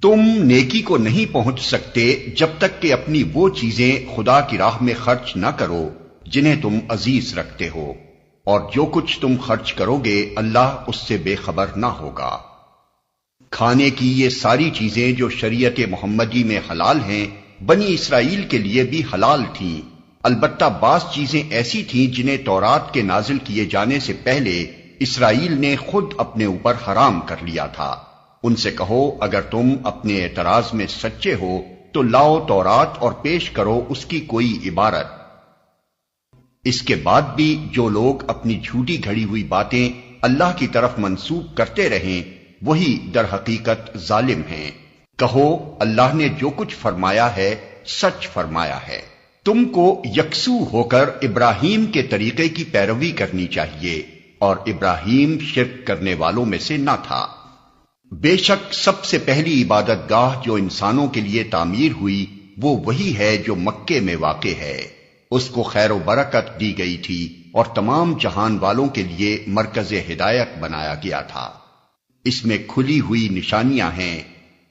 تم نیکی کو نہیں پہنچ سکتے جب تک کہ اپنی وہ چیزیں خدا کی راہ میں خرچ نہ کرو جنہیں تم عزیز رکھتے ہو، اور جو کچھ تم خرچ کرو گے اللہ اس سے بے خبر نہ ہوگا۔ کھانے کی یہ ساری چیزیں جو شریعت محمدی میں حلال ہیں بنی اسرائیل کے لیے بھی حلال تھیں، البتہ بعض چیزیں ایسی تھیں جنہیں تورات کے نازل کیے جانے سے پہلے اسرائیل نے خود اپنے اوپر حرام کر لیا تھا۔ ان سے کہو اگر تم اپنے اعتراض میں سچے ہو تو لاؤ تورات اور پیش کرو اس کی کوئی عبارت۔ اس کے بعد بھی جو لوگ اپنی جھوٹی گھڑی ہوئی باتیں اللہ کی طرف منسوب کرتے رہیں وہی در حقیقت ظالم ہیں۔ کہو اللہ نے جو کچھ فرمایا ہے سچ فرمایا ہے، تم کو یکسو ہو کر ابراہیم کے طریقے کی پیروی کرنی چاہیے، اور ابراہیم شرک کرنے والوں میں سے نہ تھا۔ بے شک سب سے پہلی عبادت گاہ جو انسانوں کے لیے تعمیر ہوئی وہ وہی ہے جو مکے میں واقع ہے، اس کو خیر و برکت دی گئی تھی اور تمام جہان والوں کے لیے مرکز ہدایت بنایا گیا تھا۔ اس میں کھلی ہوئی نشانیاں ہیں،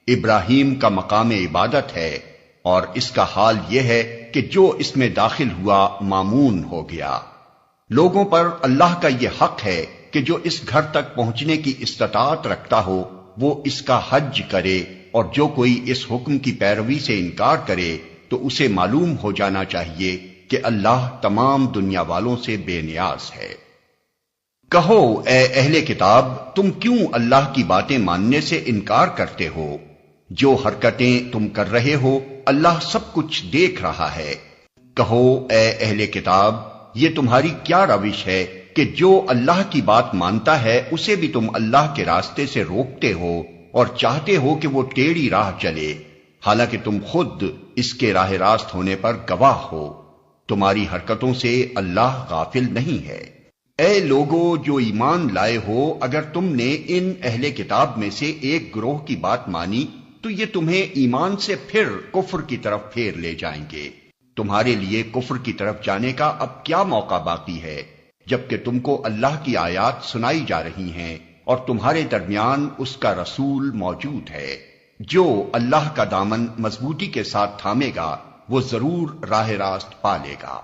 ابراہیم کا مقام عبادت ہے، اور اس کا حال یہ ہے کہ جو اس میں داخل ہوا مامون ہو گیا۔ لوگوں پر اللہ کا یہ حق ہے کہ جو اس گھر تک پہنچنے کی استطاعت رکھتا ہو وہ اس کا حج کرے، اور جو کوئی اس حکم کی پیروی سے انکار کرے تو اسے معلوم ہو جانا چاہیے کہ اللہ تمام دنیا والوں سے بے نیاز ہے۔ کہو اے اہل کتاب تم کیوں اللہ کی باتیں ماننے سے انکار کرتے ہو؟ جو حرکتیں تم کر رہے ہو اللہ سب کچھ دیکھ رہا ہے۔ کہو اے اہل کتاب یہ تمہاری کیا روش ہے کہ جو اللہ کی بات مانتا ہے اسے بھی تم اللہ کے راستے سے روکتے ہو اور چاہتے ہو کہ وہ ٹیڑھی راہ چلے، حالانکہ تم خود اس کے راہ راست ہونے پر گواہ ہو۔ تمہاری حرکتوں سے اللہ غافل نہیں ہے۔ اے لوگو جو ایمان لائے ہو، اگر تم نے ان اہل کتاب میں سے ایک گروہ کی بات مانی تو یہ تمہیں ایمان سے پھر کفر کی طرف پھیر لے جائیں گے۔ تمہارے لیے کفر کی طرف جانے کا اب کیا موقع باقی ہے جبکہ تم کو اللہ کی آیات سنائی جا رہی ہیں اور تمہارے درمیان اس کا رسول موجود ہے۔ جو اللہ کا دامن مضبوطی کے ساتھ تھامے گا وہ ضرور راہ راست پا لے گا۔